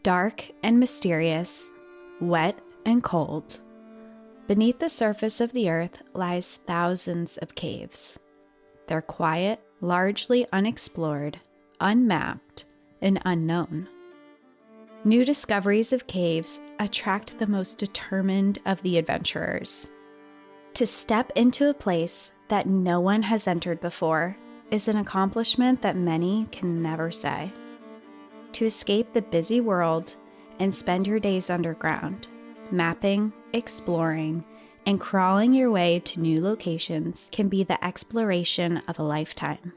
Dark and mysterious, wet and cold, beneath the surface of the earth lies thousands of caves. They're quiet, largely unexplored, unmapped, and unknown. New discoveries of caves attract the most determined of the adventurers. To step into a place that no one has entered before is an accomplishment that many can never say. To escape the busy world and spend your days underground, mapping, exploring, and crawling your way to new locations can be the exploration of a lifetime.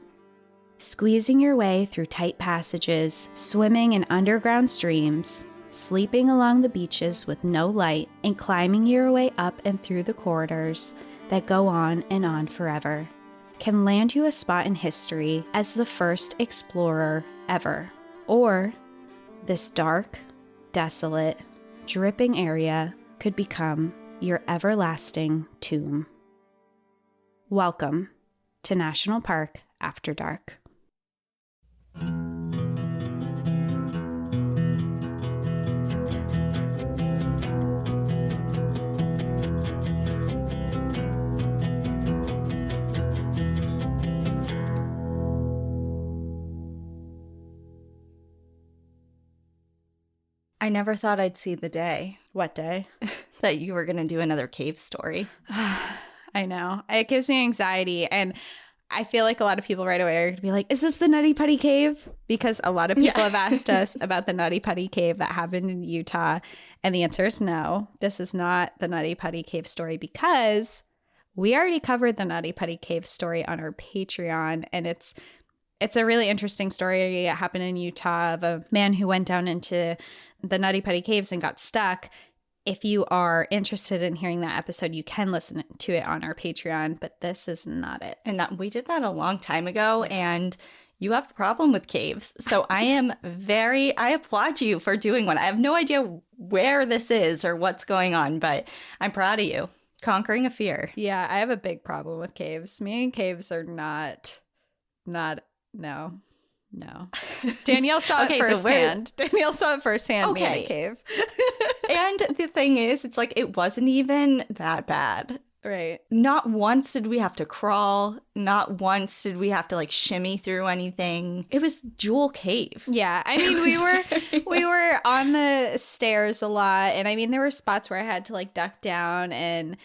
Squeezing your way through tight passages, swimming in underground streams, sleeping along the beaches with no light, and climbing your way up and through the corridors that go on and on forever can land you a spot in history as the first explorer ever. Or this dark, desolate, dripping area could become your everlasting tomb. Welcome to National Park After Dark. I never thought I'd see the day What day? that you were going to do another cave story. I know. It gives me anxiety, and I feel like a lot of people right away are going to be like, is this the Nutty Putty Cave? Because a lot of people have asked us about the Nutty Putty Cave that happened in Utah, and the answer is no. This is not the Nutty Putty Cave story because we already covered the Nutty Putty Cave story on our Patreon, and it's a really interesting story. It happened in Utah of a man who went down into the Nutty Putty Caves and got stuck. If you are interested in hearing that episode, you can listen to it on our Patreon, but this is not it. And we did that a long time ago, and you have a problem with caves. So I applaud you for doing one. I have no idea where this is or what's going on, but I'm proud of you. Conquering a fear. Yeah, I have a big problem with caves. Me and caves are not, no. Danielle saw it firsthand. Danielle saw it firsthand. Okay. Me in a cave. And the thing is, it's like, it wasn't even that bad. Right. Not once did we have to crawl. Not once did we have to like shimmy through anything. It was Jewel Cave. Yeah. I mean, we were on the stairs a lot. And I mean, there were spots where I had to like duck down, and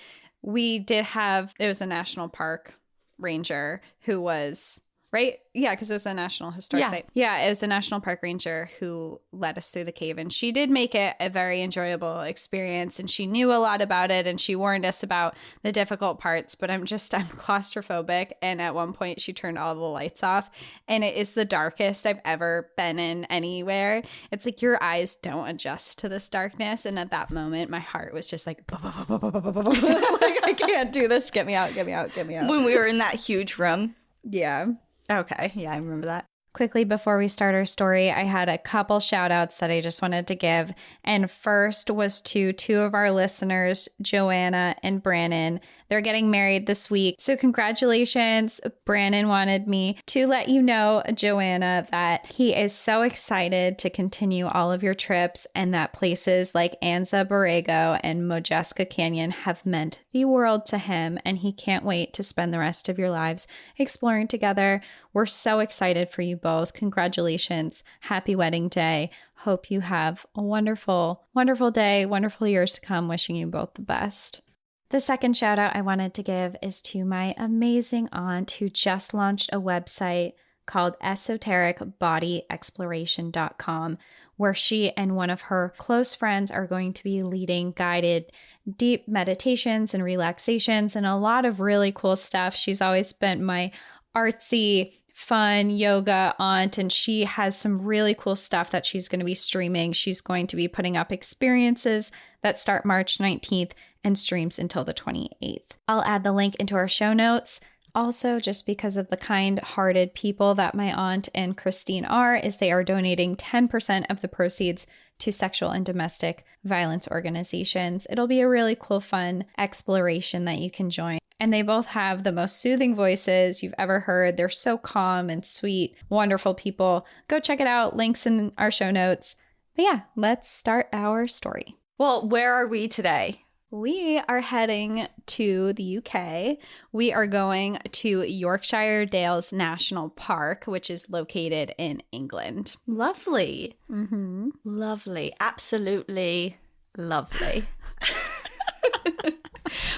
it was a national park ranger who was right? Yeah, because it was a National Historic Site. Yeah, it was a National Park Ranger who led us through the cave. And she did make it a very enjoyable experience. And she knew a lot about it. And she warned us about the difficult parts. But I'm claustrophobic. And at one point, she turned all the lights off. And it is the darkest I've ever been in anywhere. It's like your eyes don't adjust to this darkness. And at that moment, my heart was just like, like, I can't do this. Get me out, get me out, get me out. When we were in that huge room. Yeah. Okay. Yeah, I remember that. Quickly, before we start our story, I had a couple shout outs that I just wanted to give. And first was to two of our listeners, Joanna and Brannon. They're getting married this week. So congratulations. Brannon wanted me to let you know, Joanna, that he is so excited to continue all of your trips, and that places like Anza Borrego and Modjeska Canyon have meant the world to him. And he can't wait to spend the rest of your lives exploring together. We're so excited for you both. Congratulations. Happy wedding day. Hope you have a wonderful, wonderful day, wonderful years to come. Wishing you both the best. The second shout out I wanted to give is to my amazing aunt who just launched a website called esotericbodyexploration.com, where she and one of her close friends are going to be leading guided deep meditations and relaxations and a lot of really cool stuff. She's always been my artsy, fun yoga aunt, and she has some really cool stuff that she's going to be streaming. She's going to be putting up experiences that start March 19th and streams until the 28th. I'll add the link into our show notes. Also, just because of the kind-hearted people that my aunt and Christine are, is they are donating 10% of the proceeds to sexual and domestic violence organizations. It'll be a really cool, fun exploration that you can join. And they both have the most soothing voices you've ever heard. They're so calm and sweet, wonderful people. Go check it out. Links in our show notes. But yeah, let's start our story. Well, where are we today? We are heading to the UK. We are going to Yorkshire Dales National Park, which is located in England. Lovely. Mm-hmm. Lovely. Absolutely lovely.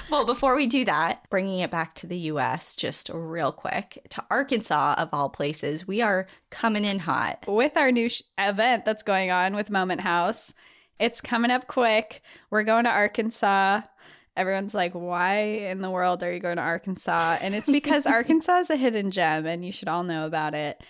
Well, before we do that, bringing it back to the US just real quick, to Arkansas of all places, we are coming in hot. With our new event that's going on with Moment House, it's coming up quick. We're going to Arkansas. Everyone's like, why in the world are you going to Arkansas? And it's because Arkansas is a hidden gem and you should all know about it.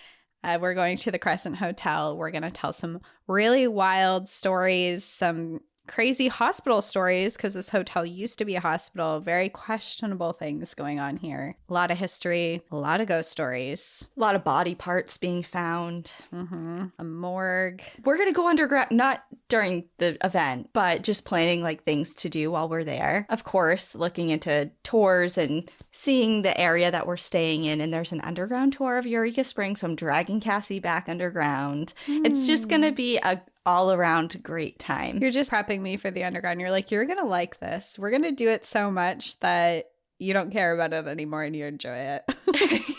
We're going to the Crescent Hotel. We're going to tell some really wild stories, some crazy hospital stories, because this hotel used to be a hospital. Very questionable things going on here. A lot of history, a lot of ghost stories. A lot of body parts being found. Mm-hmm. A morgue. We're going to go underground, not during the event, but just planning like things to do while we're there. Of course, looking into tours and seeing the area that we're staying in. And there's an underground tour of Eureka Springs, so I'm dragging Cassie back underground. It's just going to be a all-around great time. You're just prepping me for the underground. You're like, you're going to like this. We're going to do it so much that you don't care about it anymore and you enjoy it.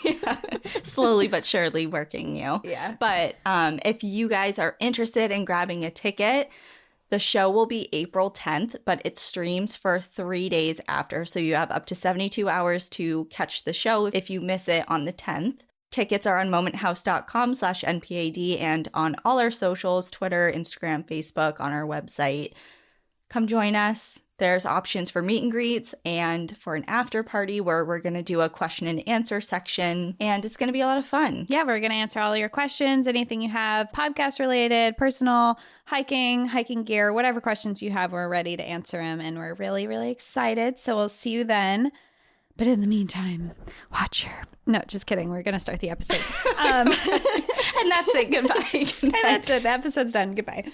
Yeah. Slowly but surely working you. Yeah. But if you guys are interested in grabbing a ticket, the show will be April 10th, but it streams for 3 days after. So you have up to 72 hours to catch the show if you miss it on the 10th. Tickets are on momenthouse.com/NPAD and on all our socials, Twitter, Instagram, Facebook, on our website. Come join us. There's options for meet and greets and for an after party where we're going to do a question and answer section, and it's going to be a lot of fun. Yeah, we're going to answer all your questions, anything you have, podcast related, personal, hiking gear, whatever questions you have, we're ready to answer them, and we're really, really excited. So we'll see you then. But in the meantime, watch your... No, just kidding. We're going to start the episode. And that's it. Goodbye. And that's it. The episode's done. Goodbye.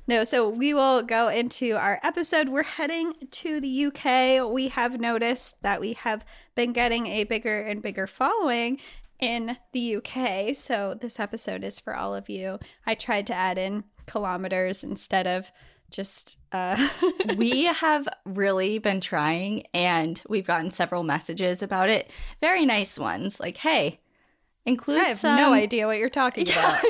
No, so we will go into our episode. We're heading to the UK. We have noticed that we have been getting a bigger and bigger following in the UK. So this episode is for all of you. I tried to add in kilometers instead of just We have really been trying, and we've gotten several messages about it. Very nice ones, like, hey, include I have no idea what you're talking about.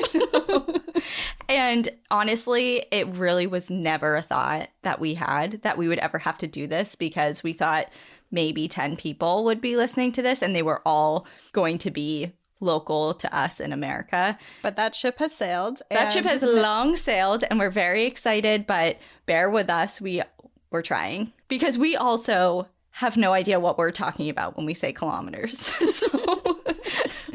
And honestly, it really was never a thought that we had that we would ever have to do this, because we thought maybe 10 people would be listening to this and they were all going to be local to us in America. But that ship has sailed. That ship has long sailed, and we're very excited, but bear with us. We're trying, because we also have no idea what we're talking about when we say kilometers. So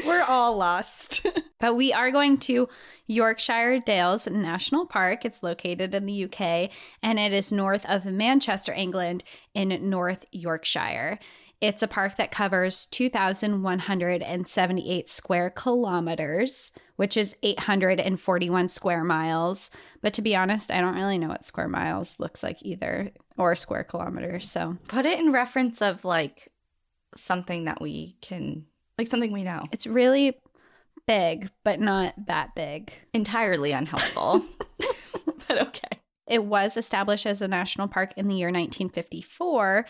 we're all lost. But we are going to Yorkshire Dales National Park. It's located in the UK, and it is north of Manchester, England, in North Yorkshire. It's a park that covers 2,178 square kilometers, which is 841 square miles. But to be honest, I don't really know what square miles looks like either, or square kilometers. So put it in reference of like something that we can, like something we know. It's really big, but not that big. Entirely unhelpful, but okay. It was established as a national park in the year 1954.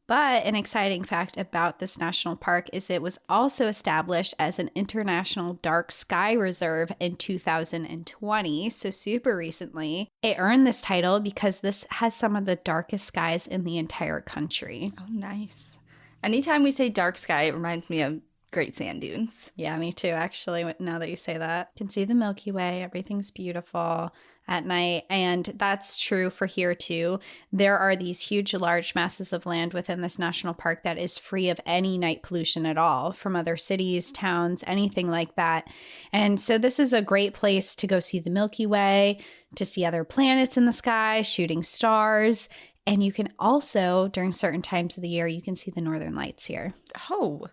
But an exciting fact about this national park is it was also established as an international dark sky reserve in 2020, so super recently. It earned this title because this has some of the darkest skies in the entire country. Oh, nice. Anytime we say dark sky, it reminds me of Great Sand Dunes. Yeah, me too, actually, now that you say that. You can see the Milky Way. Everything's beautiful at night, and that's true for here too. There are these huge, large masses of land within this national park that is free of any night pollution at all from other cities, towns, anything like that. And so this is a great place to go see the Milky Way, to see other planets in the sky, shooting stars. And you can also, during certain times of the year, you can see the northern lights here. Oh,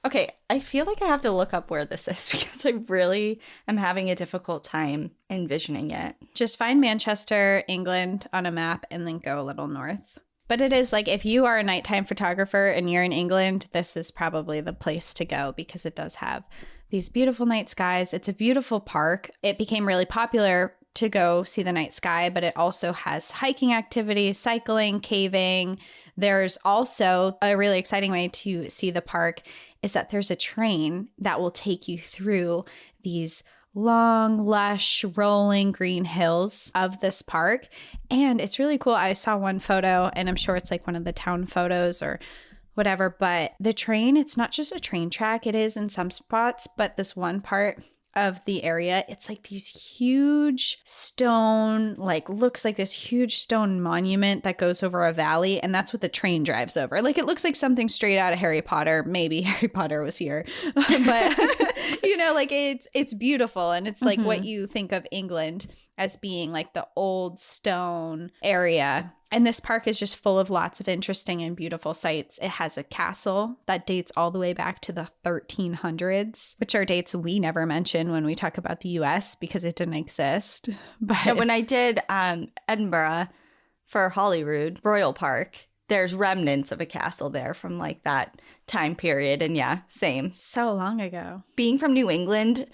okay. I feel like I have to look up where this is, because I really am having a difficult time envisioning it. Just find Manchester, England on a map and then go a little north. But it is like, if you are a nighttime photographer and you're in England, this is probably the place to go, because it does have these beautiful night skies. It's a beautiful park. It became really popular to go see the night sky, but it also has hiking activities, cycling, caving. There's also a really exciting way to see the park is that there's a train that will take you through these long, lush, rolling green hills of this park. And it's really cool. I saw one photo, and I'm sure it's like one of the town photos or whatever, but the train, it's not just a train track. It is in some spots, but this one part of the area, it's like these huge stone, like looks like this huge stone monument that goes over a valley, and that's what the train drives over. Like it looks like something straight out of Harry Potter. Maybe Harry Potter was here, but you know, like it's beautiful, and it's like what you think of England as being like the old stone area. And this park is just full of lots of interesting and beautiful sights. It has a castle that dates all the way back to the 1300s, which are dates we never mention when we talk about the US because it didn't exist. But yeah, when I did Edinburgh for Holyrood Royal Park, there's remnants of a castle there from like that time period. And yeah, same. So long ago. Being from New England,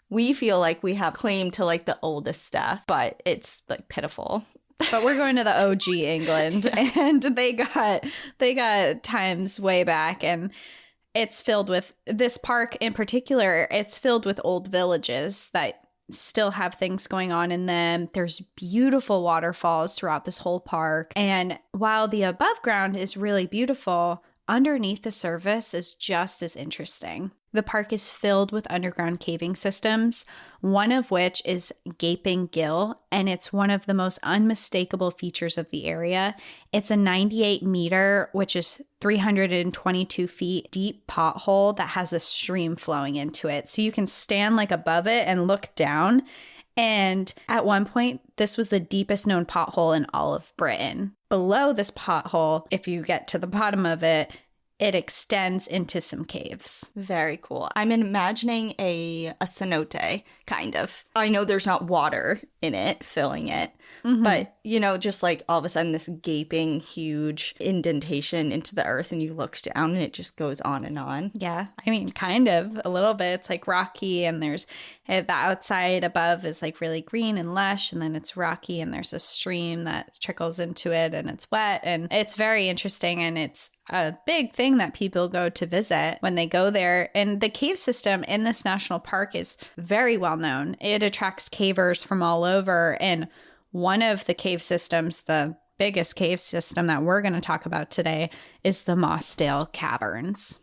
we feel like we have claim to like the oldest stuff, but it's like pitiful. But we're going to the OG England, and they got times way back, and it's filled with, this park in particular, it's filled with old villages that still have things going on in them. There's beautiful waterfalls throughout this whole park. And while the above ground is really beautiful, underneath the surface is just as interesting. The park is filled with underground caving systems, one of which is Gaping Gill, and it's one of the most unmistakable features of the area. It's a 98 meter, which is 322 feet deep pothole that has a stream flowing into it. So you can stand like above it and look down. And at one point, this was the deepest known pothole in all of Britain. Below this pothole, if you get to the bottom of it, it extends into some caves. Very cool. I'm imagining a cenote, kind of. I know there's not water in it, filling it, but, you know, just like all of a sudden this gaping, huge indentation into the earth, and you look down and it just goes on and on. Yeah. I mean, kind of a little bit. It's like rocky, and there's the outside above is like really green and lush, and then it's rocky, and there's a stream that trickles into it, and it's wet, and it's very interesting, and it's a big thing that people go to visit when they go there. And the cave system in this national park is very well known. It attracts cavers from all over. And one of the cave systems, the biggest cave system that we're going to talk about today, is the Mossdale Caverns.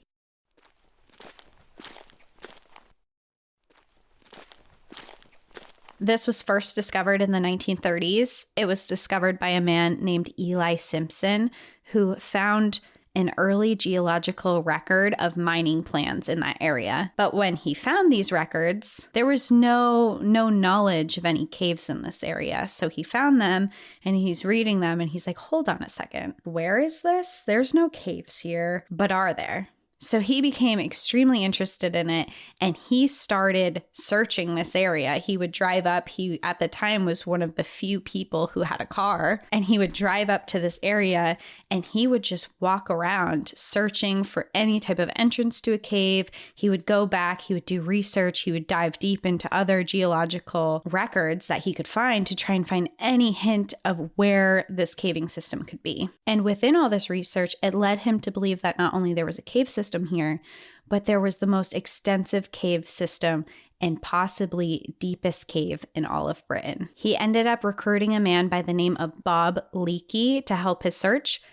This was first discovered in the 1930s. It was discovered by a man named Eli Simpson, who found an early geological record of mining plans in that area. But when he found these records, there was no knowledge of any caves in this area. So he found them, and he's reading them, and he's like, hold on a second. Where is this? There's no caves here, but are there? So he became extremely interested in it, and he started searching this area. He would drive up. He, at the time, was one of the few people who had a car, and he would drive up to this area, and he would just walk around searching for any type of entrance to a cave. He would go back. He would do research. He would dive deep into other geological records that he could find to try and find any hint of where this caving system could be. And within all this research, it led him to believe that not only there was a cave system here, but there was the most extensive cave system and possibly deepest cave in all of Britain. He ended up recruiting a man by the name of Bob Leakey to help his search.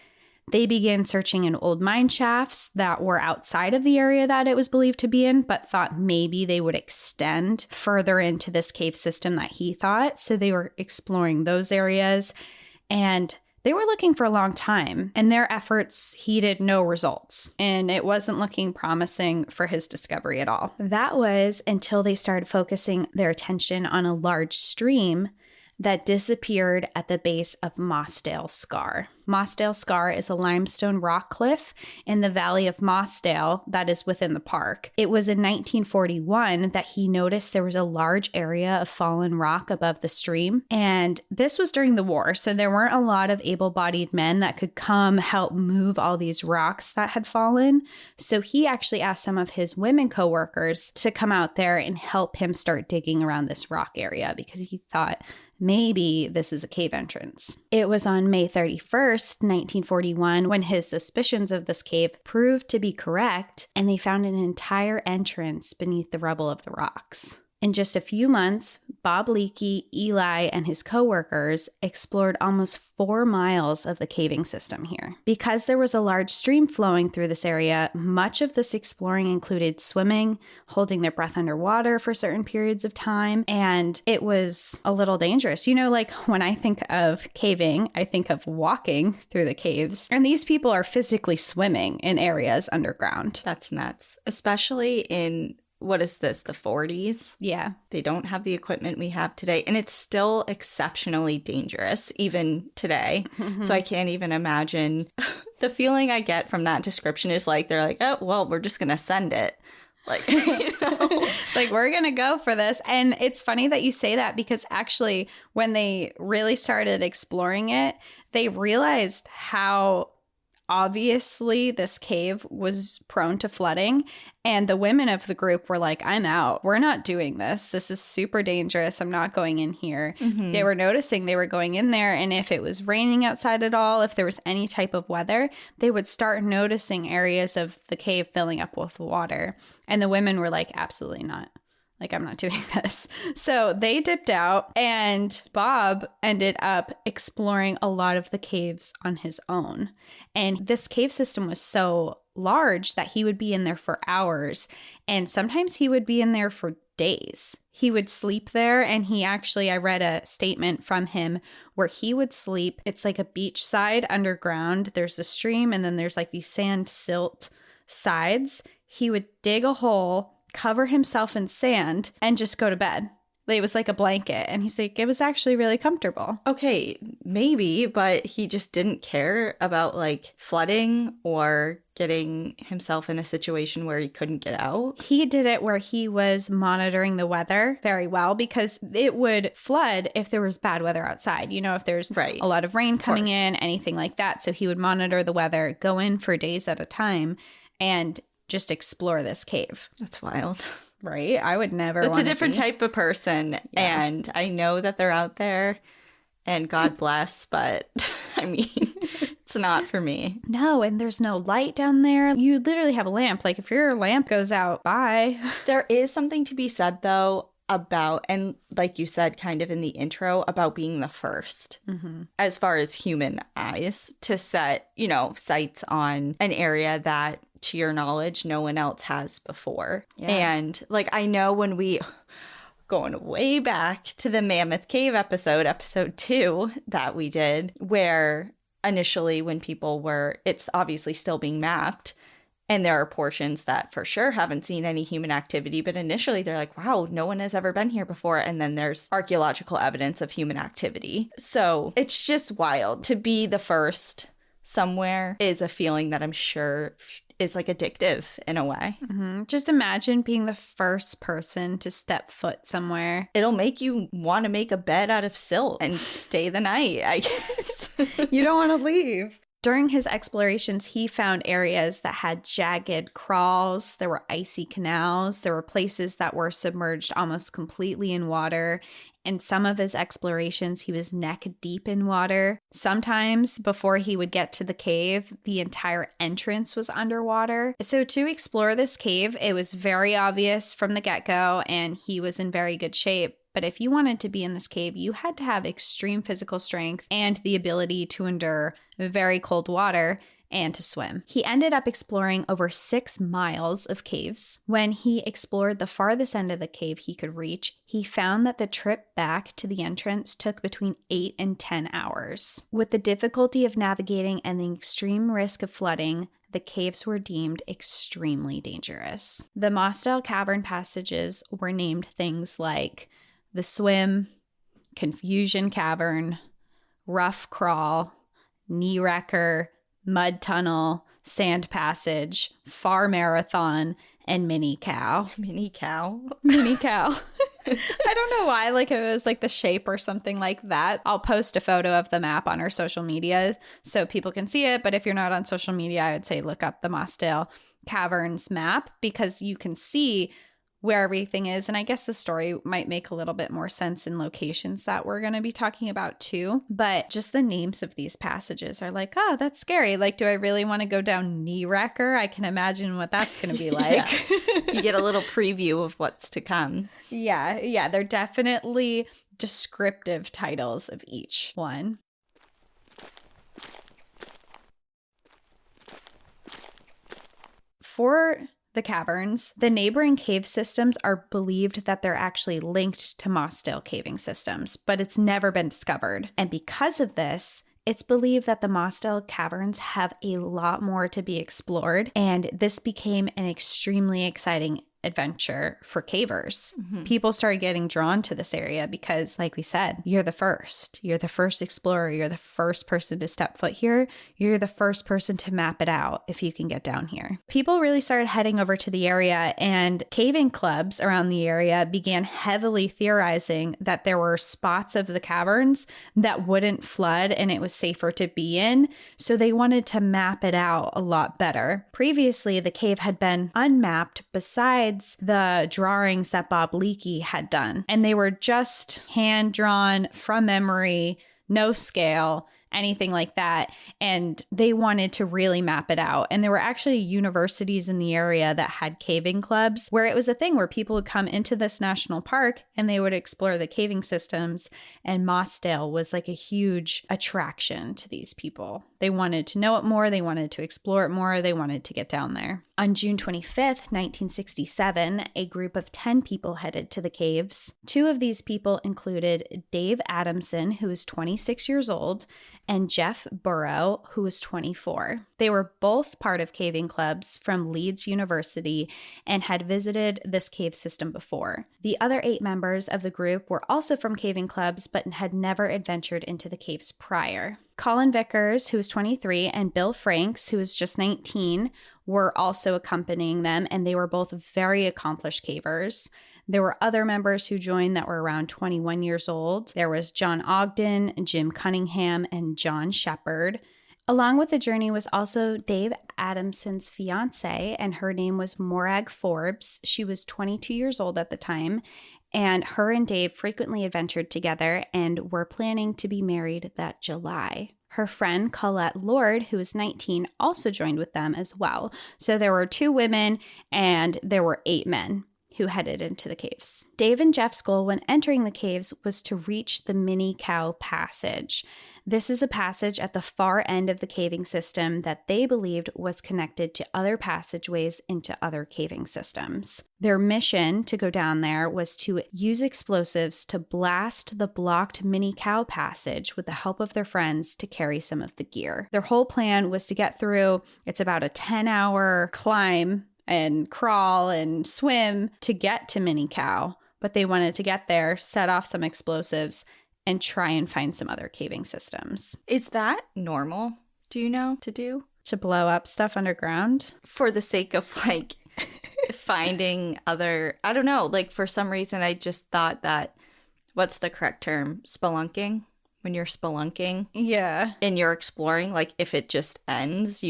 They began searching in old mine shafts that were outside of the area that it was believed to be in, but thought maybe they would extend further into this cave system that he thought. So they were exploring those areas, and they were looking for a long time, and their efforts heeded no results, and it wasn't looking promising for his discovery at all. That was until they started focusing their attention on a large stream that disappeared at the base of Mossdale Scar. Mossdale Scar is a limestone rock cliff in the valley of Mossdale that is within the park. It was in 1941 that he noticed there was a large area of fallen rock above the stream. And this was during the war, so there weren't a lot of able-bodied men that could come help move all these rocks that had fallen. So he actually asked some of his women co-workers to come out there and help him start digging around this rock area because he thought maybe this is a cave entrance. It was on May 31st, 1941, when his suspicions of this cave proved to be correct, and they found an entire entrance beneath the rubble of the rocks. In just a few months, Bob Leakey, Eli, and his co-workers explored almost 4 miles of the caving system here. Because there was a large stream flowing through this area, much of this exploring included swimming, holding their breath underwater for certain periods of time, and it was a little dangerous. You know, like when I think of caving, I think of walking through the caves, and these people are physically swimming in areas underground. That's nuts, especially in what is this, the 40s? Yeah. They don't have the equipment we have today, and it's still exceptionally dangerous even today. Mm-hmm. So I can't even imagine. The feeling I get from that description is like, they're like, oh, well, we're just going to send it. Like, you know? It's like, we're going to go for this. And it's funny that you say that because actually when they really started exploring it, they realized how obviously this cave was prone to flooding, and the women of the group were like, I'm out. We're not doing this. This is super dangerous. I'm not going in here. Mm-hmm. They were noticing they were going in there, and if it was raining outside at all, if there was any type of weather, they would start noticing areas of the cave filling up with water. And the women were like, absolutely not. Like, I'm not doing this. So they dipped out, and Bob ended up exploring a lot of the caves on his own. And this cave system was so large that he would be in there for hours, and sometimes he would be in there for days. He would sleep there, and I read a statement from him where he would sleep. It's like a beachside underground. There's a stream, and then there's like these sand silt sides. He would dig a hole, cover himself in sand, and just go to bed. It was like a blanket. And he's like, it was actually really comfortable. Okay, maybe, but he just didn't care about like flooding or getting himself in a situation where he couldn't get out. He did it where he was monitoring the weather very well, because it would flood if there was bad weather outside. You know, if there's a lot of rain coming in, anything like that. So he would monitor the weather, go in for days at a time, and just explore this cave. That's wild. Right? I would never. It's a different type of person. Yeah. And I know that they're out there, and God bless, but I mean, it's not for me. No, and there's no light down there. You literally have a lamp. Like, if your lamp goes out, bye. There is something to be said, though, about, and like you said kind of in the intro, about being the first, as far as human eyes, to set, you know, sights on an area that, to your knowledge, no one else has before. Yeah. And like, I know when we, going way back to the Mammoth Cave episode 2 that we did, where initially when people were, it's obviously still being mapped, and there are portions that for sure haven't seen any human activity, but initially they're like, wow, no one has ever been here before. And then there's archaeological evidence of human activity. So it's just wild. To be the first somewhere is a feeling that I'm sure is like addictive in a way. Mm-hmm. Just imagine being the first person to step foot somewhere. It'll make you want to make a bed out of silt and stay the night, I guess. You don't want to leave. During his explorations, he found areas that had jagged crawls. There were icy canals. There were places that were submerged almost completely in water. In some of his explorations, he was neck deep in water. Sometimes before he would get to the cave, the entire entrance was underwater. So to explore this cave, it was very obvious from the get-go, and he was in very good shape. But if you wanted to be in this cave, you had to have extreme physical strength and the ability to endure very cold water and to swim. He ended up exploring over 6 miles of caves. When he explored the farthest end of the cave he could reach, he found that the trip back to the entrance took between 8 and 10 hours. With the difficulty of navigating and the extreme risk of flooding, the caves were deemed extremely dangerous. The Mossdale Cavern passages were named things like the Swim, Confusion Cavern, Rough Crawl, knee wrecker, mud tunnel, sand passage, far marathon, and mini cow. Mini cow? Mini cow. I don't know why, like it was like the shape or something like that. I'll post a photo of the map on our social media so people can see it. But if you're not on social media, I would say look up the Mossdale Caverns map because you can see where everything is. And I guess the story might make a little bit more sense in locations that we're going to be talking about too. But just the names of these passages are like, oh, that's scary. Like, do I really want to go down knee wrecker? I can imagine what that's going to be like. You get a little preview of what's to come. Yeah. They're definitely descriptive titles of each one. For the caverns, the neighboring cave systems are believed that they're actually linked to Mossdale caving systems, but it's never been discovered. And because of this, it's believed that the Mossdale Caverns have a lot more to be explored, and this became an extremely exciting adventure for cavers. Mm-hmm. People started getting drawn to this area because, like we said, you're the first explorer, you're the first person to step foot here, you're the first person to map it out if you can get down here. People really started heading over to the area, and caving clubs around the area began heavily theorizing that there were spots of the caverns that wouldn't flood and it was safer to be in, so they wanted to map it out a lot better. Previously, the cave had been unmapped besides the drawings that Bob Leakey had done. And they were just hand-drawn from memory, no scale, anything like that. And they wanted to really map it out. And there were actually universities in the area that had caving clubs where it was a thing where people would come into this national park and they would explore the caving systems. And Mossdale was like a huge attraction to these people. They wanted to know it more. They wanted to explore it more. They wanted to get down there. On June 25th, 1967, a group of 10 people headed to the caves. 2 of these people included Dave Adamson, who was 26 years old, and Jeff Burrow, who was 24. They were both part of caving clubs from Leeds University and had visited this cave system before. The other 8 members of the group were also from caving clubs, but had never adventured into the caves prior. Colin Vickers, who was 23, and Bill Franks, who was just 19, were also accompanying them, and they were both very accomplished cavers. There were other members who joined that were around 21 years old. There was John Ogden, Jim Cunningham, and John Shepard. Along with the journey was also Dave Adamson's fiance, and her name was Morag Forbes. She was 22 years old at the time, and her and Dave frequently adventured together and were planning to be married that July. Her friend Colette Lord, who was 19, also joined with them as well. So there were 2 women and there were 8 men who headed into the caves. Dave and Jeff's goal when entering the caves was to reach the Mini Cow Passage. This is a passage at the far end of the caving system that they believed was connected to other passageways into other caving systems. Their mission to go down there was to use explosives to blast the blocked Mini Cow Passage with the help of their friends to carry some of the gear. Their whole plan was to get through, it's about a 10-hour climb and crawl and swim to get to Mini Cow, but they wanted to get there, set off some explosives, and try and find some other caving systems. Is that normal, do you know, to do? To blow up stuff underground? For the sake of, like, finding other... I don't know. Like, for some reason, I just thought that... What's the correct term? Spelunking? When you're spelunking? Yeah. And you're exploring, like, if it just ends,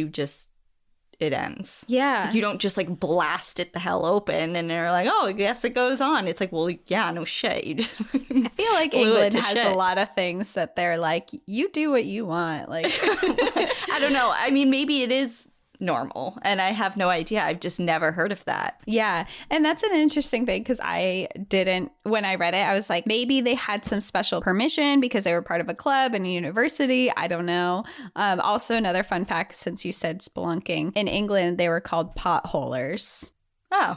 it ends. Yeah. You don't just like blast it the hell open and they're like, oh, I guess it goes on. It's like, well, yeah, no shit. I feel like England has a lot of things that they're like, you do what you want. Like, I don't know. I mean, maybe it is normal and I have no idea. I've just never heard of that. Yeah. And that's an interesting thing because when I read it, I was like, maybe they had some special permission because they were part of a club and a university. I don't know. Also, another fun fact, since you said spelunking, in England, they were called potholers. Oh,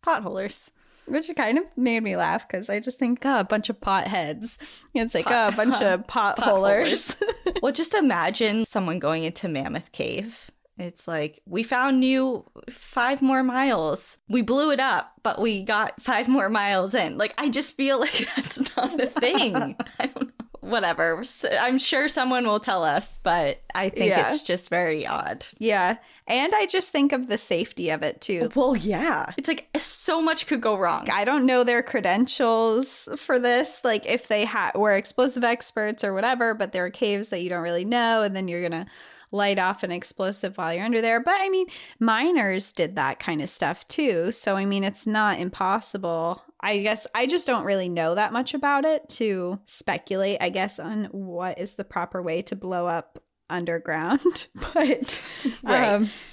potholers. Which kind of made me laugh because I just think, a bunch of potheads. It's like, a bunch of potholers. Well, just imagine someone going into Mammoth Cave. It's like, we found you 5 more miles. We blew it up, but we got 5 more miles in. Like, I just feel like that's not a thing. I don't know. whatever. I'm sure someone will tell us, but I think it's just very odd. Yeah. And I just think of the safety of it too. Well, yeah. It's like so much could go wrong. I don't know their credentials for this, like if they were explosive experts or whatever, but there are caves that you don't really know, and then you're going to light off an explosive while you're under there. But I mean, miners did that kind of stuff too. So, I mean, it's not impossible. I guess I just don't really know that much about it to speculate, I guess, on what is the proper way to blow up underground. But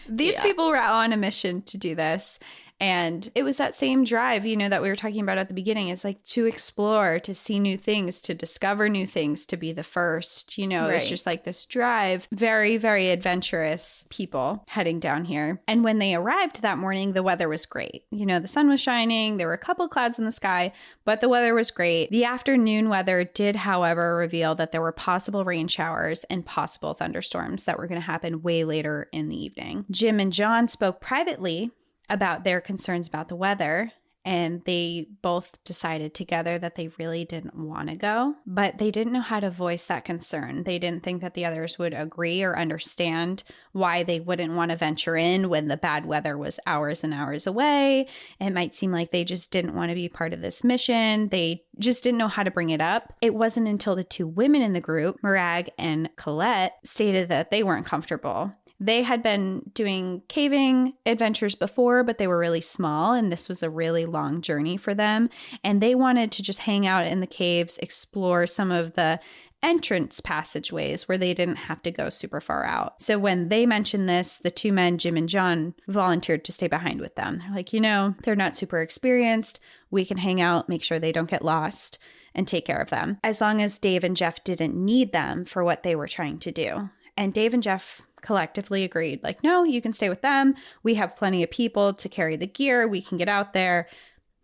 these people were out on a mission to do this. And it was that same drive, you know, that we were talking about at the beginning. It's like to explore, to see new things, to discover new things, to be the first, you know, it's just like this drive. Very, very adventurous people heading down here. And when they arrived that morning, the weather was great. You know, the sun was shining. There were a couple clouds in the sky, but the weather was great. The afternoon weather did, however, reveal that there were possible rain showers and possible thunderstorms that were going to happen way later in the evening. Jim and John spoke privately about their concerns about the weather, and they both decided together that they really didn't want to go, but they didn't know how to voice that concern. They didn't think that the others would agree or understand why they wouldn't want to venture in when the bad weather was hours and hours away. It might seem like they just didn't want to be part of this mission. They just didn't know how to bring it up. It wasn't until the two women in the group, Morag and Colette, stated that they weren't comfortable. They had been doing caving adventures before, but they were really small, and this was a really long journey for them. And they wanted to just hang out in the caves, explore some of the entrance passageways where they didn't have to go super far out. So when they mentioned this, the two men, Jim and John, volunteered to stay behind with them. They're like, you know, they're not super experienced. We can hang out, make sure they don't get lost, and take care of them, as long as Dave and Jeff didn't need them for what they were trying to do. And Dave and Jeff collectively agreed, like, no, you can stay with them. We have plenty of people to carry the gear. We can get out there,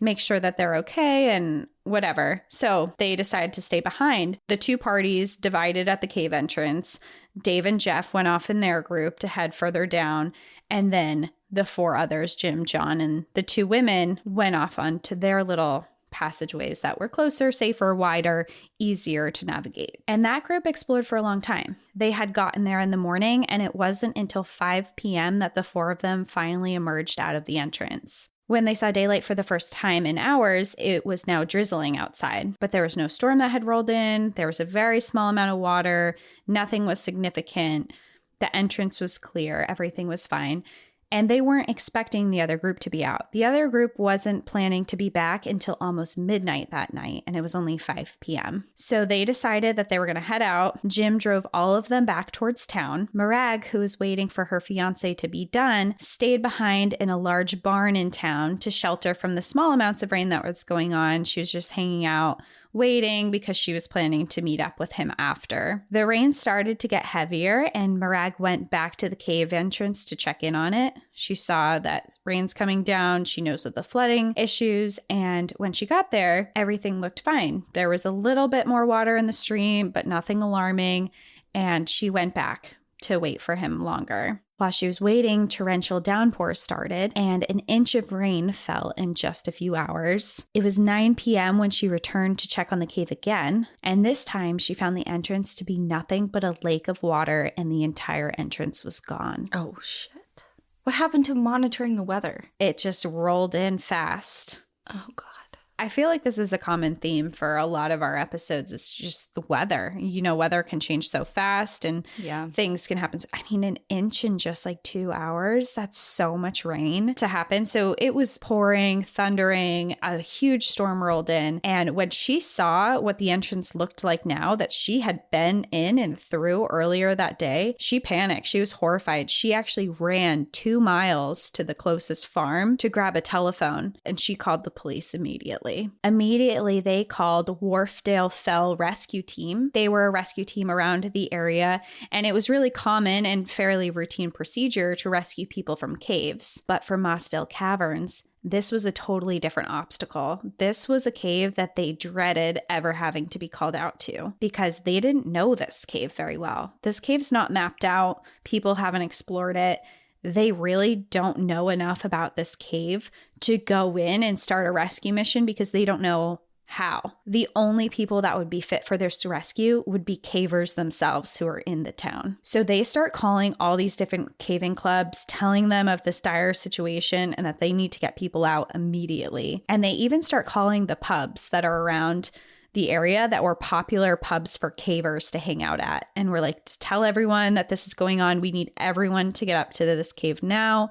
make sure that they're okay and whatever. So they decided to stay behind. The two parties divided at the cave entrance. Dave and Jeff went off in their group to head further down. And then the four others, Jim, John, and the two women, went off onto their little passageways that were closer, safer, wider, easier to navigate. And that group explored for a long time. They had gotten there in the morning, and it wasn't until 5 p.m. that the four of them finally emerged out of the entrance. When they saw daylight for the first time in hours, it was now drizzling outside, but there was no storm that had rolled in. There was a very small amount of water. Nothing was significant. The entrance was clear. Everything was fine. And they weren't expecting the other group to be out. The other group wasn't planning to be back until almost midnight that night, and it was only 5 p.m. So they decided that they were going to head out. Jim drove all of them back towards town. Morag, who was waiting for her fiancé to be done, stayed behind in a large barn in town to shelter from the small amounts of rain that was going on. She was just hanging out, waiting, because she was planning to meet up with him after. The rain started to get heavier, and Morag went back to the cave entrance to check in on it. She saw that rain's coming down. She knows of the flooding issues, and when she got there, everything looked fine. There was a little bit more water in the stream, but nothing alarming, and she went back to wait for him longer. While she was waiting, torrential downpours started, and an inch of rain fell in just a few hours. It was 9 p.m. when she returned to check on the cave again, and this time she found the entrance to be nothing but a lake of water, and the entire entrance was gone. Oh, shit. What happened to monitoring the weather? It just rolled in fast. Oh, God. I feel like this is a common theme for a lot of our episodes. It's just the weather. You know, weather can change so fast, and things can happen. I mean, an inch in just like 2 hours, that's so much rain to happen. So it was pouring, thundering, a huge storm rolled in. And when she saw what the entrance looked like now that she had been in and through earlier that day, she panicked. She was horrified. She actually ran 2 miles to the closest farm to grab a telephone, and she called the police immediately. Immediately, they called Wharfdale Fell Rescue Team. They were a rescue team around the area, and it was really common and fairly routine procedure to rescue people from caves. But for Mossdale Caverns, this was a totally different obstacle. This was a cave that they dreaded ever having to be called out to because they didn't know this cave very well. This cave's not mapped out. People haven't explored it. They really don't know enough about this cave to go in and start a rescue mission because they don't know How? The only people that would be fit for this rescue would be cavers themselves who are in the town. So they start calling all these different caving clubs, telling them of this dire situation and that they need to get people out immediately. And they even start calling the pubs that are around the area that were popular pubs for cavers to hang out at. And we're like, tell everyone that this is going on. We need everyone to get up to this cave now.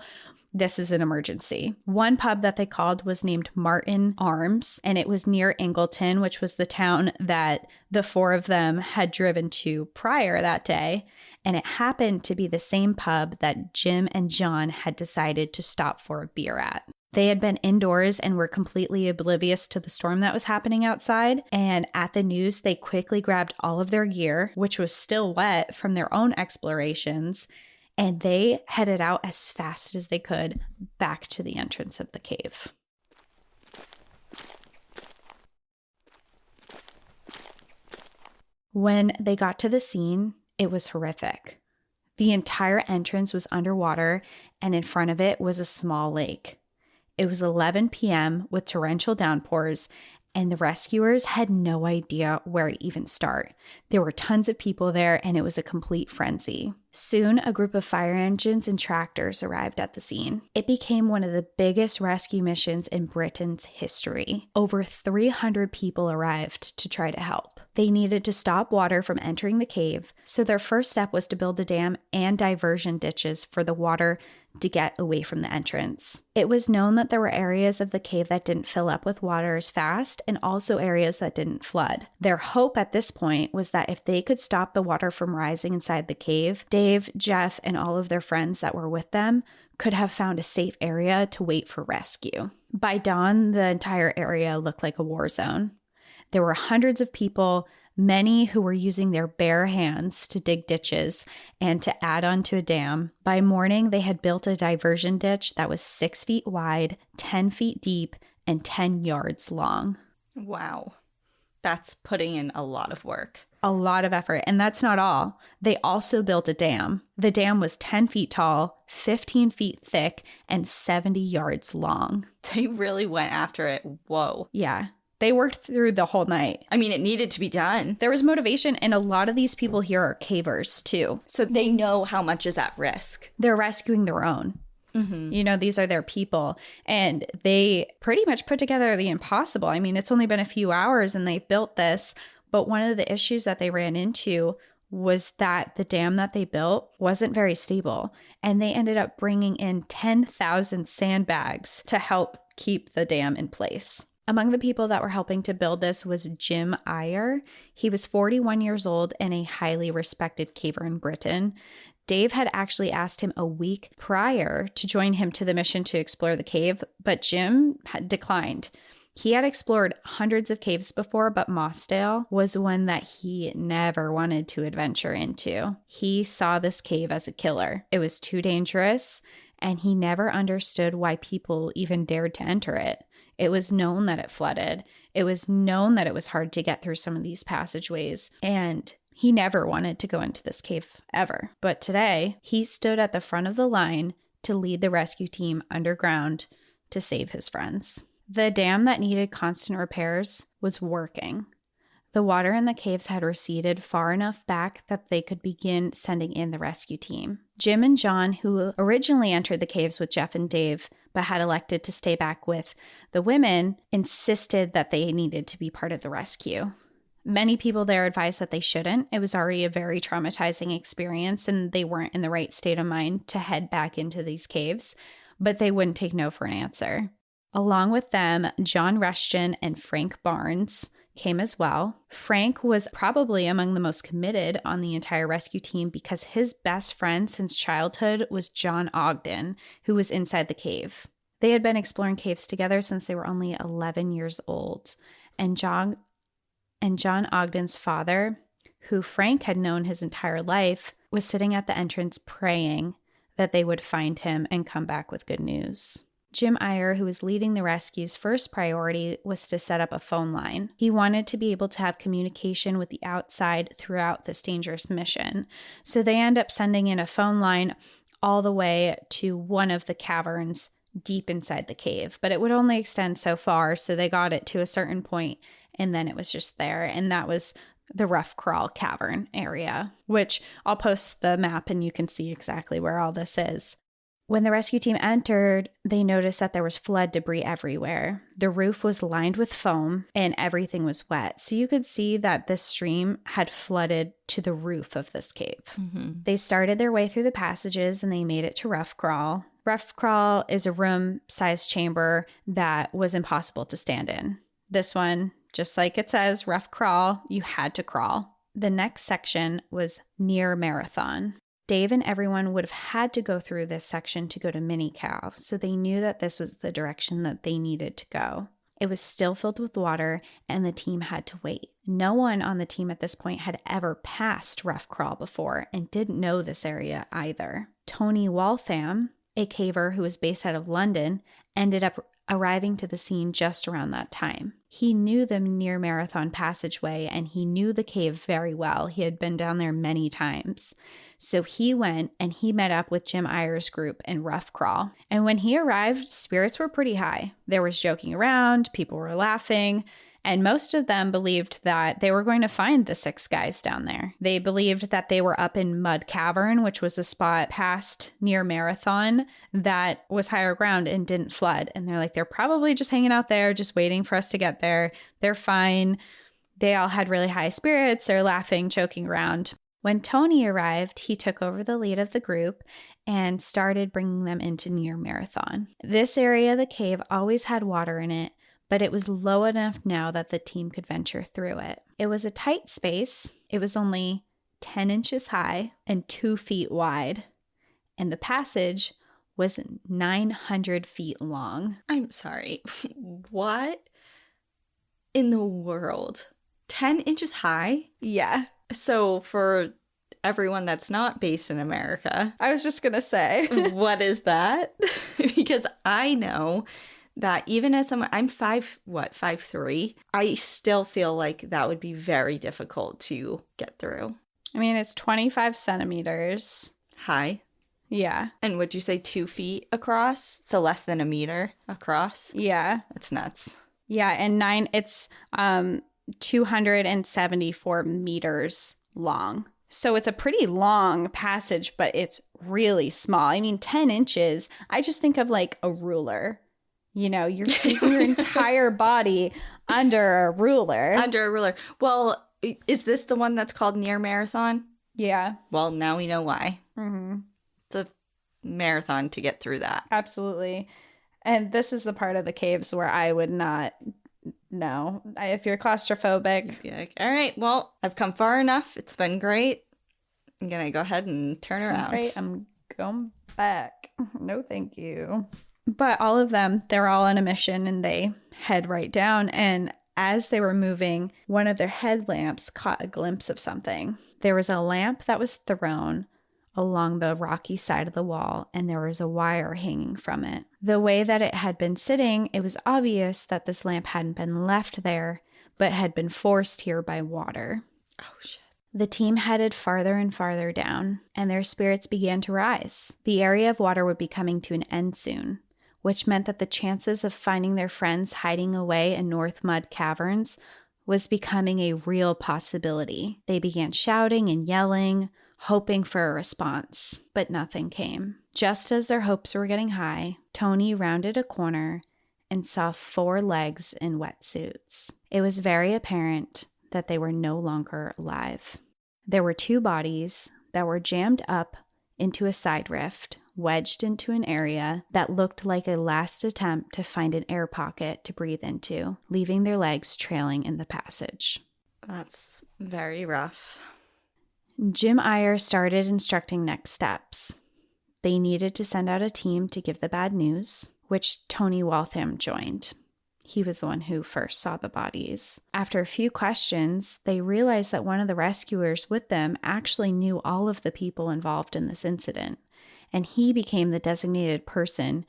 This is an emergency. One pub that they called was named Martin Arms, and it was near Ingleton, which was the town that the four of them had driven to prior that day. And it happened to be the same pub that Jim and John had decided to stop for a beer at. They had been indoors and were completely oblivious to the storm that was happening outside. And at the news, they quickly grabbed all of their gear, which was still wet from their own explorations, and they headed out as fast as they could back to the entrance of the cave. When they got to the scene, it was horrific. The entire entrance was underwater, and in front of it was a small lake. It was 11 p.m. with torrential downpours, and the rescuers had no idea where to even start. There were tons of people there, and it was a complete frenzy. Soon, a group of fire engines and tractors arrived at the scene. It became one of the biggest rescue missions in Britain's history. Over 300 people arrived to try to help. They needed to stop water from entering the cave, so their first step was to build a dam and diversion ditches for the water to get away from the entrance. It was known that there were areas of the cave that didn't fill up with water as fast, and also areas that didn't flood. Their hope at this point was that if they could stop the water from rising inside the cave, Dave, Jeff, and all of their friends that were with them could have found a safe area to wait for rescue. By dawn, the entire area looked like a war zone. There were hundreds of people, many who were using their bare hands to dig ditches and to add onto a dam. By morning, they had built a diversion ditch that was 6 feet wide, 10 feet deep, and 10 yards long. Wow. That's putting in a lot of work. A lot of effort. And that's not all. They also built a dam. The dam was 10 feet tall, 15 feet thick, and 70 yards long. They really went after it. Whoa. Yeah. They worked through the whole night. I mean, it needed to be done. There was motivation, and a lot of these people here are cavers, too. So they know how much is at risk. They're rescuing their own. Mm-hmm. You know, these are their people. And they pretty much put together the impossible. I mean, it's only been a few hours, and they built this. But one of the issues that they ran into was that the dam that they built wasn't very stable. And they ended up bringing in 10,000 sandbags to help keep the dam in place. Among the people that were helping to build this was Jim Eyre. He was 41 years old and a highly respected caver in Britain. Dave had actually asked him a week prior to join him to the mission to explore the cave, but Jim had declined. He had explored hundreds of caves before, but Mossdale was one that he never wanted to adventure into. He saw this cave as a killer. It was too dangerous, and he never understood why people even dared to enter it. It was known that it flooded. It was known that it was hard to get through some of these passageways, and he never wanted to go into this cave ever. But today, he stood at the front of the line to lead the rescue team underground to save his friends. The dam that needed constant repairs was working. The water in the caves had receded far enough back that they could begin sending in the rescue team. Jim and John, who originally entered the caves with Jeff and Dave, but had elected to stay back with the women, insisted that they needed to be part of the rescue. Many people there advised that they shouldn't. It was already a very traumatizing experience, and they weren't in the right state of mind to head back into these caves, but they wouldn't take no for an answer. Along with them, John Rushton and Frank Barnes came as well. Frank was probably among the most committed on the entire rescue team because his best friend since childhood was John Ogden, who was inside the cave. They had been exploring caves together since they were only 11 years old. And John Ogden's father, who Frank had known his entire life, was sitting at the entrance praying that they would find him and come back with good news. Jim Eyre, who was leading the rescue's first priority, was to set up a phone line. He wanted to be able to have communication with the outside throughout this dangerous mission. So they end up sending in a phone line all the way to one of the caverns deep inside the cave. But it would only extend so far, so they got it to a certain point and then it was just there. And that was the Rough Crawl Cavern area, which I'll post the map and you can see exactly where all this is. When the rescue team entered, they noticed that there was flood debris everywhere. The roof was lined with foam and everything was wet. So you could see that this stream had flooded to the roof of this cave. Mm-hmm. They started their way through the passages and they made it to Rough Crawl. Rough Crawl is a room-sized chamber that was impossible to stand in. This one, just like it says, Rough Crawl, you had to crawl. The next section was Near Marathon. Dave and everyone would have had to go through this section to go to Mini Cow, so they knew that this was the direction that they needed to go. It was still filled with water, and the team had to wait. No one on the team at this point had ever passed Rough Crawl before and didn't know this area either. Tony Waltham, a caver who was based out of London, ended up arriving to the scene just around that time. He knew the Near Marathon passageway and he knew the cave very well. He had been down there many times. So he went and he met up with Jim Eyer's group in Rough Crawl. And when he arrived, spirits were pretty high. There was joking around, people were laughing, and most of them believed that they were going to find the 6 guys down there. They believed that they were up in Mud Cavern, which was a spot past Near Marathon that was higher ground and didn't flood. And they're like, they're probably just hanging out there, just waiting for us to get there. They're fine. They all had really high spirits. They're laughing, joking around. When Tony arrived, he took over the lead of the group and started bringing them into Near Marathon. This area of the cave always had water in it, but it was low enough now that the team could venture through it. It was a tight space. It was only 10 inches high and 2 feet wide, and the passage was 900 feet long. I'm sorry. What in the world? 10 inches high? Yeah. So for everyone that's not based in America, I was just going to say, what is that? Because I know that even as someone, I'm 5'3", I still feel like that would be very difficult to get through. I mean, it's 25 centimeters. High. Yeah. And would you say 2 feet across? So less than a meter across? Yeah. That's nuts. Yeah. And it's 274 meters long. So it's a pretty long passage, but it's really small. I mean, 10 inches, I just think of like a ruler. You know, you're squeezing your entire body under a ruler. Under a ruler. Well, is this the one that's called Near Marathon? Yeah. Well, now we know why. Mm-hmm. It's a marathon to get through that. Absolutely. And this is the part of the caves where I would not know. If you're claustrophobic. You'd be like, all right, well, I've come far enough. It's been great. I'm going to go ahead and turn around. Great. I'm going back. No, thank you. But all of them, they're all on a mission and they head right down. And as they were moving, one of their headlamps caught a glimpse of something. There was a lamp that was thrown along the rocky side of the wall, and there was a wire hanging from it. The way that it had been sitting, it was obvious that this lamp hadn't been left there, but had been forced here by water. Oh, shit. The team headed farther and farther down, and their spirits began to rise. The area of water would be coming to an end soon, which meant that the chances of finding their friends hiding away in North Mud Caverns was becoming a real possibility. They began shouting and yelling, hoping for a response, but nothing came. Just as their hopes were getting high, Tony rounded a corner and saw 4 legs in wetsuits. It was very apparent that they were no longer alive. There were 2 bodies that were jammed up into a side rift, wedged into an area that looked like a last attempt to find an air pocket to breathe into, leaving their legs trailing in the passage. That's very rough. Jim Eyer started instructing next steps. They needed to send out a team to give the bad news, which Tony Waltham joined. He was the one who first saw the bodies. After a few questions, they realized that one of the rescuers with them actually knew all of the people involved in this incident, and he became the designated person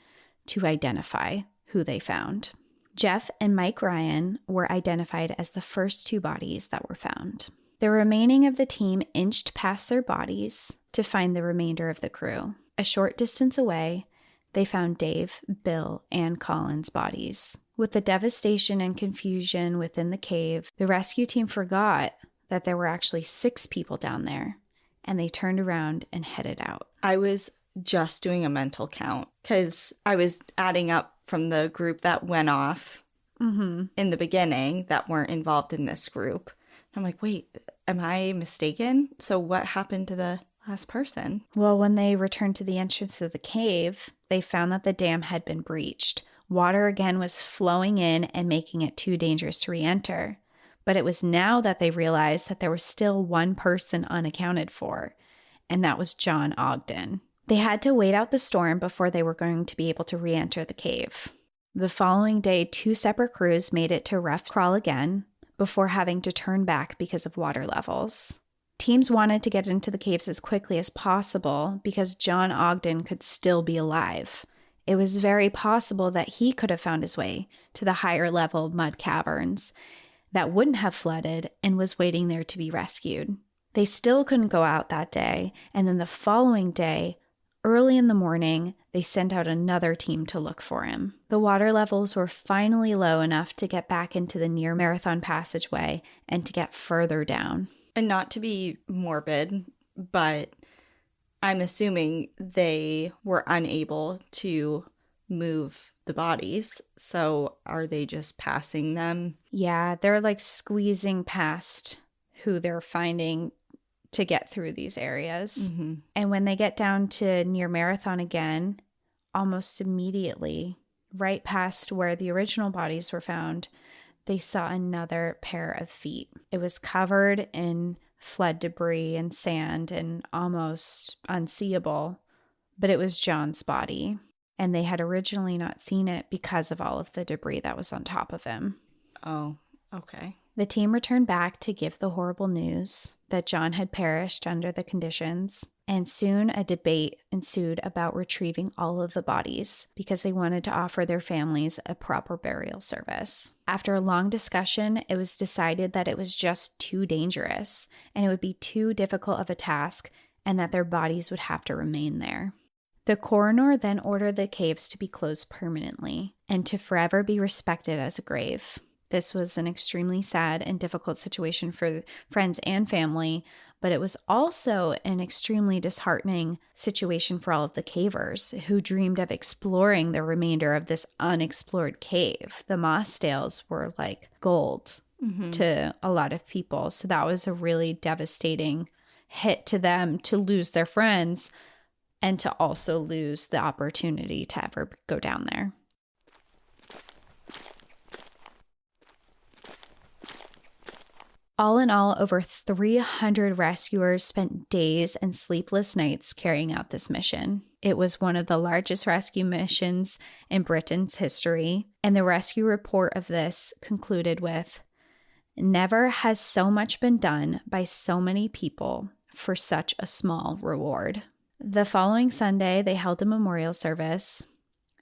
to identify who they found. Jeff and Mike Ryan were identified as the first 2 bodies that were found. The remaining of the team inched past their bodies to find the remainder of the crew. A short distance away, they found Dave, Bill, and Colin's bodies, With the devastation and confusion within the cave, the rescue team forgot that there were actually 6 people down there, and they turned around and headed out. I was just doing a mental count because I was adding up from the group that went off in the beginning that weren't involved in this group. I'm like, wait, am I mistaken? So what happened to the last person? Well, when they returned to the entrance of the cave, they found that the dam had been breached. Water again was flowing in and making it too dangerous to re-enter. But it was now that they realized that there was still one person unaccounted for, and that was John Ogden. They had to wait out the storm before they were going to be able to re-enter the cave. The following day, 2 separate crews made it to Rough Crawl again before having to turn back because of water levels. Teams wanted to get into the caves as quickly as possible because John Ogden could still be alive. It was very possible that he could have found his way to the higher level mud caverns that wouldn't have flooded and was waiting there to be rescued. They still couldn't go out that day, and then the following day, early in the morning, they sent out another team to look for him. The water levels were finally low enough to get back into the near marathon passageway and to get further down. And not to be morbid, but I'm assuming they were unable to move the bodies. So are they just passing them? Yeah, they're like squeezing past who they're finding to get through these areas. And when they get down to near Marathon again, almost immediately, right past where the original bodies were found, they saw another pair of feet. It was covered in flood debris and sand and almost unseeable, but it was John's body. And they had originally not seen it because of all of the debris that was on top of him. Oh, okay. The team returned back to give the horrible news that John had perished under the conditions, and soon a debate ensued about retrieving all of the bodies because they wanted to offer their families a proper burial service. After a long discussion, it was decided that it was just too dangerous and it would be too difficult of a task and that their bodies would have to remain there. The coroner then ordered the caves to be closed permanently and to forever be respected as a grave. This was an extremely sad and difficult situation for friends and family, but it was also an extremely disheartening situation for all of the cavers who dreamed of exploring the remainder of this unexplored cave. The Mossdales were like gold to a lot of people, so that was a really devastating hit to them to lose their friends and to also lose the opportunity to ever go down there. All in all, over 300 rescuers spent days and sleepless nights carrying out this mission. It was one of the largest rescue missions in Britain's history, and the rescue report of this concluded with, "Never has so much been done by so many people for such a small reward." The following Sunday, they held a memorial service.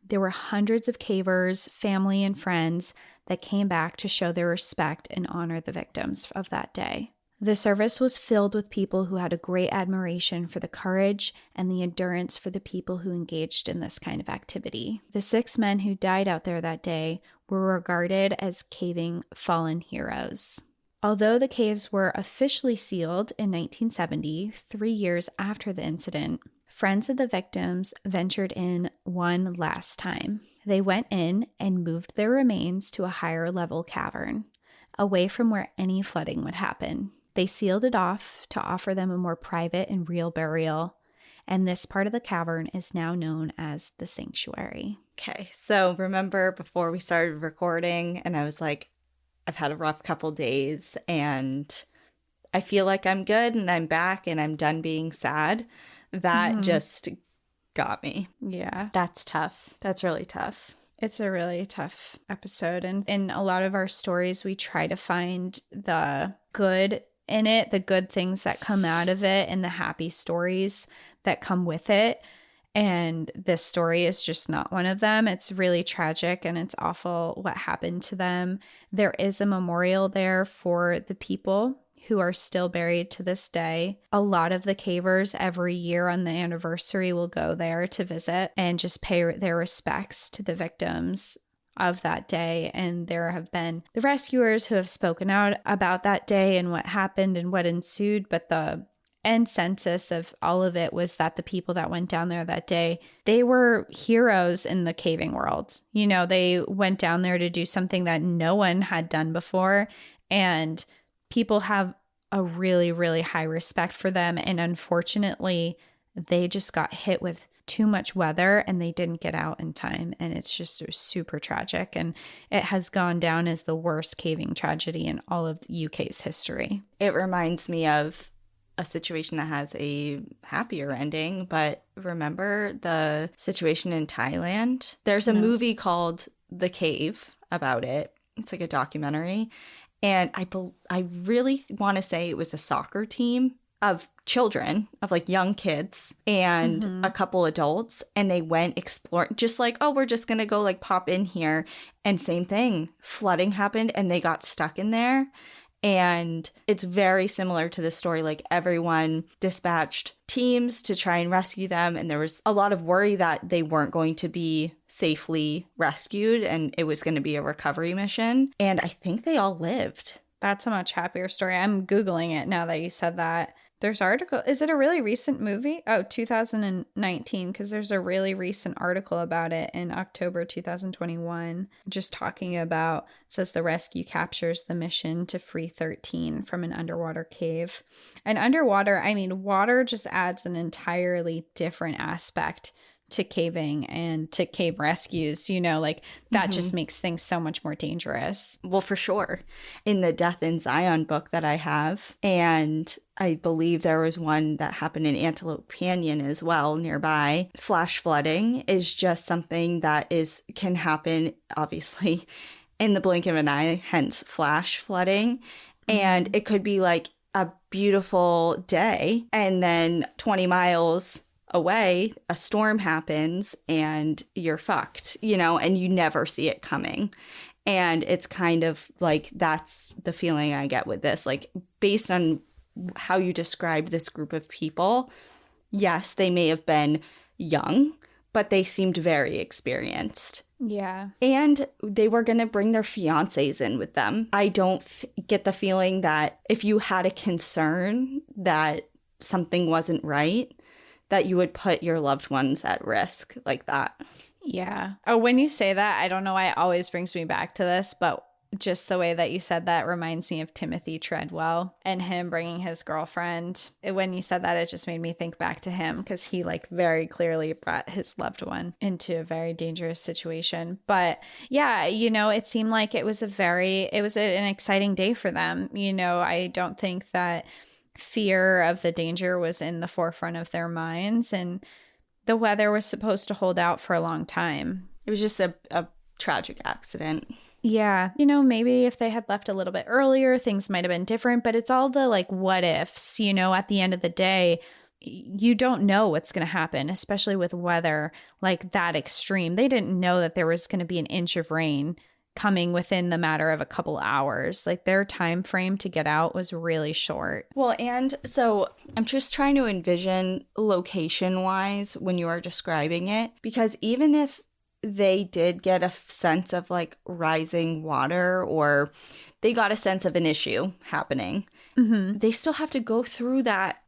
There were hundreds of cavers, family, and friends that came back to show their respect and honor the victims of that day. The service was filled with people who had a great admiration for the courage and the endurance for the people who engaged in this kind of activity. The 6 men who died out there that day were regarded as caving fallen heroes. Although the caves were officially sealed in 1970, 3 years after the incident, friends of the victims ventured in one last time. They went in and moved their remains to a higher level cavern, away from where any flooding would happen. They sealed it off to offer them a more private and real burial, and this part of the cavern is now known as the sanctuary. Okay, so remember before we started recording, and I was like, I've had a rough couple days, and I feel like I'm good, and I'm back, and I'm done being sad. That just got me. Yeah. That's tough. That's really tough. It's a really tough episode. And in a lot of our stories, we try to find the good in it, the good things that come out of it, and the happy stories that come with it. And this story is just not one of them. It's really tragic and it's awful what happened to them. There is a memorial there for the people who are still buried to this day. A lot of the cavers every year on the anniversary will go there to visit and just pay their respects to the victims of that day. And there have been the rescuers who have spoken out about that day and what happened and what ensued. But the end census of all of it was that the people that went down there that day, they were heroes in the caving world. You know, they went down there to do something that no one had done before. And people have a really, really high respect for them. And unfortunately, they just got hit with too much weather and they didn't get out in time. And it's just super tragic. And it has gone down as the worst caving tragedy in all of UK's history. It reminds me of a situation that has a happier ending, but remember the situation in Thailand? There's a movie called The Cave about it. It's like a documentary. And I really want to say it was a soccer team of children, of like young kids and a couple adults. And they went exploring, just like, oh, we're just going to go like pop in here. And same thing, flooding happened and they got stuck in there. And it's very similar to this story. Like everyone dispatched teams to try and rescue them. And there was a lot of worry that they weren't going to be safely rescued and it was going to be a recovery mission. And I think they all lived. That's a much happier story. I'm Googling it now that you said that. There's article. Is it a really recent movie? Oh, 2019, because there's a really recent article about it in October 2021, just talking about, it says the rescue captures the mission to free 13 from an underwater cave. And underwater, I mean, water just adds an entirely different aspect to caving and to cave rescues, you know, like that just makes things so much more dangerous. Well, for sure. In the Death in Zion book that I have, and I believe there was one that happened in Antelope Canyon as well nearby, flash flooding is just something that can happen, obviously, in the blink of an eye, hence flash flooding. And it could be like a beautiful day and then 20 miles away, a storm happens and you're fucked, you know, and you never see it coming. And it's kind of like, that's the feeling I get with this. Like, based on how you described this group of people, yes, they may have been young, but they seemed very experienced. Yeah. And they were going to bring their fiancés in with them. I don't get the feeling that if you had a concern that something wasn't right, that you would put your loved ones at risk like that. Yeah. Oh, when you say that, I don't know why it always brings me back to this, but just the way that you said that reminds me of Timothy Treadwell and him bringing his girlfriend. When you said that, it just made me think back to him because he like very clearly brought his loved one into a very dangerous situation. But yeah, you know, it seemed like it was an exciting day for them. You know, I don't think that fear of the danger was in the forefront of their minds, and the weather was supposed to hold out for a long time. It was just a tragic accident. Yeah. You know, maybe if they had left a little bit earlier, things might have been different, but it's all the like what ifs, you know, at the end of the day, you don't know what's going to happen, especially with weather like that extreme. They didn't know that there was going to be an inch of rain coming within the matter of a couple hours. Like their time frame to get out was really short. Well, and so I'm just trying to envision location wise when you are describing it, because even if they did get a sense of like rising water or they got a sense of an issue happening, they still have to go through that,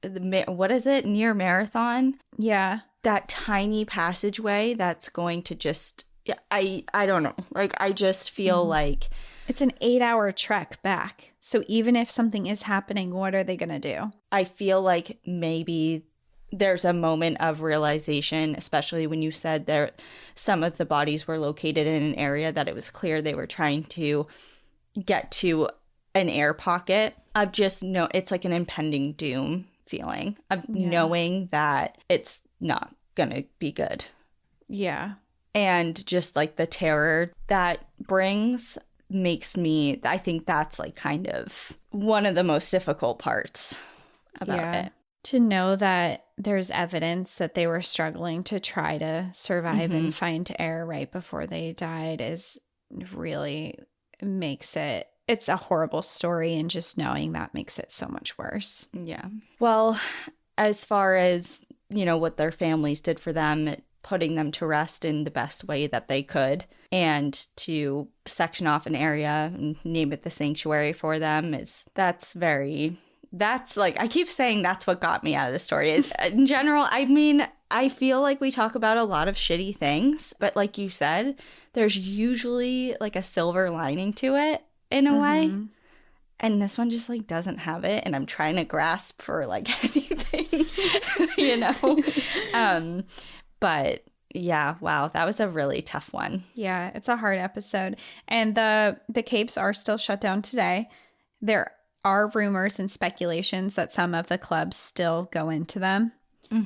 what is it, near marathon? Yeah. That tiny passageway that's going to just, I don't know. Like, I just feel like it's an 8-hour trek back. So even if something is happening, what are they going to do? I feel like maybe there's a moment of realization, especially when you said there some of the bodies were located in an area that it was clear they were trying to get to an air pocket of just it's like an impending doom feeling of knowing that it's not gonna be good. Yeah. And just like the terror that brings I think that's like kind of one of the most difficult parts about it. To know that there's evidence that they were struggling to try to survive and find air right before they died is really it's a horrible story, and just knowing that makes it so much worse. Yeah. Well, as far as, you know, what their families did for them, putting them to rest in the best way that they could. And to section off an area and name it the sanctuary for them that's like, I keep saying that's what got me out of the story. In general, I mean, I feel like we talk about a lot of shitty things, but like you said, there's usually like a silver lining to it in a way. And this one just like doesn't have it. And I'm trying to grasp for like anything, you know? But yeah, wow, that was a really tough one. Yeah, it's a hard episode. And the capes are still shut down today. There are rumors and speculations that some of the clubs still go into them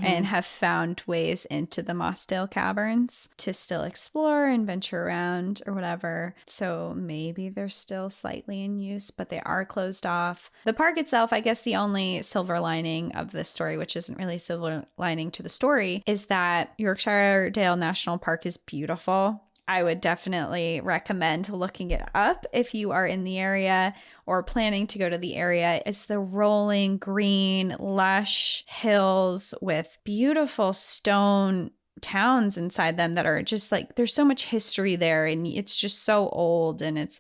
and have found ways into the Mossdale Caverns to still explore and venture around or whatever. So maybe they're still slightly in use, but they are closed off. The park itself, I guess the only silver lining of this story, which isn't really silver lining to the story, is that Yorkshire Dale National Park is beautiful. I would definitely recommend looking it up if you are in the area or planning to go to the area. It's the rolling green, lush hills with beautiful stone towns inside them that are just like, there's so much history there, and it's just so old, and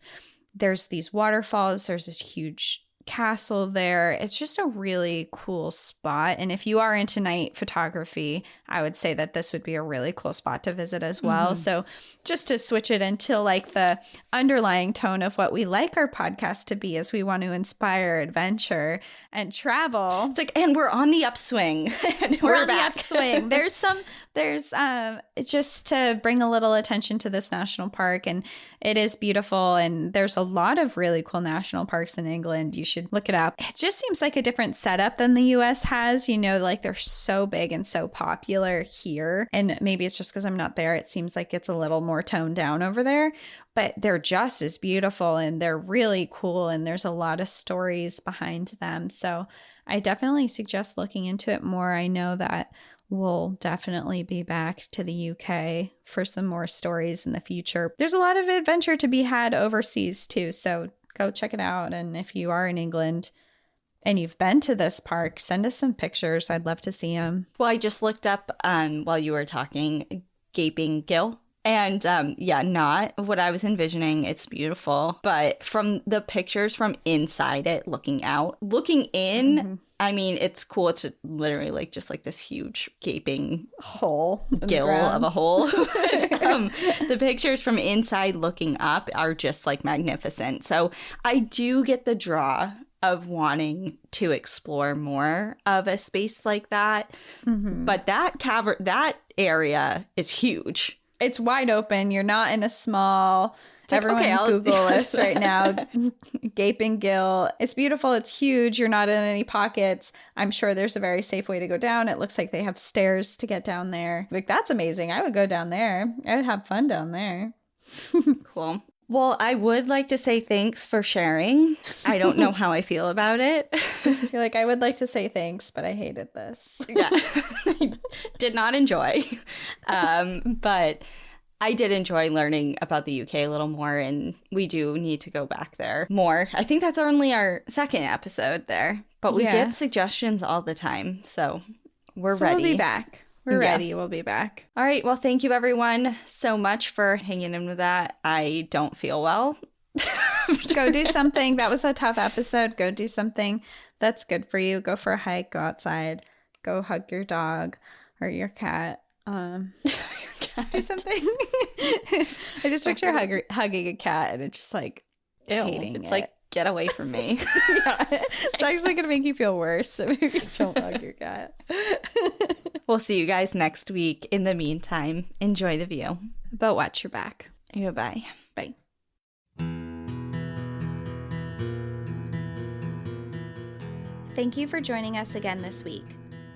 there's these waterfalls, there's this huge castle there. It's just a really cool spot. And if you are into night photography, I would say that this would be a really cool spot to visit as well. So just to switch it into like the underlying tone of what we like our podcast to be, is we want to inspire adventure and travel. It's like, and we're on the upswing. We're on back. The upswing. There's just to bring a little attention to this national park, and it is beautiful, and there's a lot of really cool national parks in England. You should look it up. It just seems like a different setup than the US has, you know, like they're so big and so popular here, and maybe it's just because I'm not there. It seems like it's a little more toned down over there, but they're just as beautiful and they're really cool, and there's a lot of stories behind them. So I definitely suggest looking into it more. I know that we'll definitely be back to the UK for some more stories in the future. There's a lot of adventure to be had overseas too, so go check it out. And if you are in England and you've been to this park, send us some pictures. I'd love to see them. Well, I just looked up while you were talking, Gaping Gill. And not what I was envisioning. It's beautiful. But from the pictures from inside it, looking in, I mean, it's cool. It's literally like just like this huge gaping hole, gill of a hole. The pictures from inside looking up are just like magnificent. So I do get the draw of wanting to explore more of a space like that. But that area is huge. It's wide open. You're not in a small... Everyone Google this right now. Gaping Gill. It's beautiful. It's huge. You're not in any pockets. I'm sure there's a very safe way to go down. It looks like they have stairs to get down there. Like, that's amazing. I would go down there. I would have fun down there. Cool. Well, I would like to say thanks for sharing. I don't know how I feel about it. You're like, I would like to say thanks, but I hated this. Yeah. Did not enjoy. But I did enjoy learning about the UK a little more, and we do need to go back there more. I think that's only our second episode there, but we get suggestions all the time, so we're ready. We'll be back. We're ready. We'll be back. All right. Well, thank you everyone so much for hanging in with that. I don't feel well. Go do something. That was a tough episode. Go do something that's good for you. Go for a hike. Go outside. Go hug your dog or your cat. Do something. I just picture hugging a cat, and it's just like hating it's it. Like, get away from me. It's actually going to make you feel worse, so maybe don't hug your cat. We'll see you guys next week. In the meantime, enjoy the view. But watch your back. Goodbye. Bye. Thank you for joining us again this week.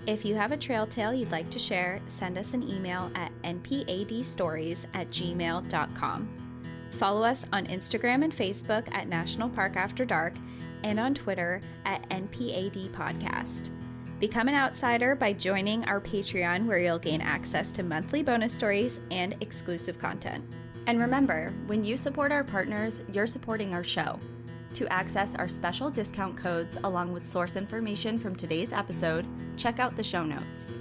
If you have a trail tale you'd like to share, send us an email at npadstories@gmail.com. Follow us on Instagram and Facebook at National Park After Dark, and on Twitter at NPAD Podcast. Become an outsider by joining our Patreon, where you'll gain access to monthly bonus stories and exclusive content. And remember, when you support our partners, you're supporting our show. To access our special discount codes along with source information from today's episode, check out the show notes.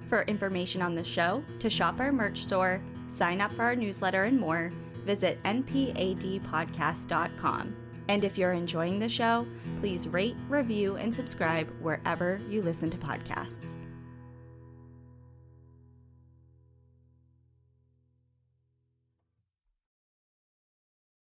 For information on the show, to shop our merch store, sign up for our newsletter, and more, visit npadpodcast.com. And if you're enjoying the show, please rate, review, and subscribe wherever you listen to podcasts.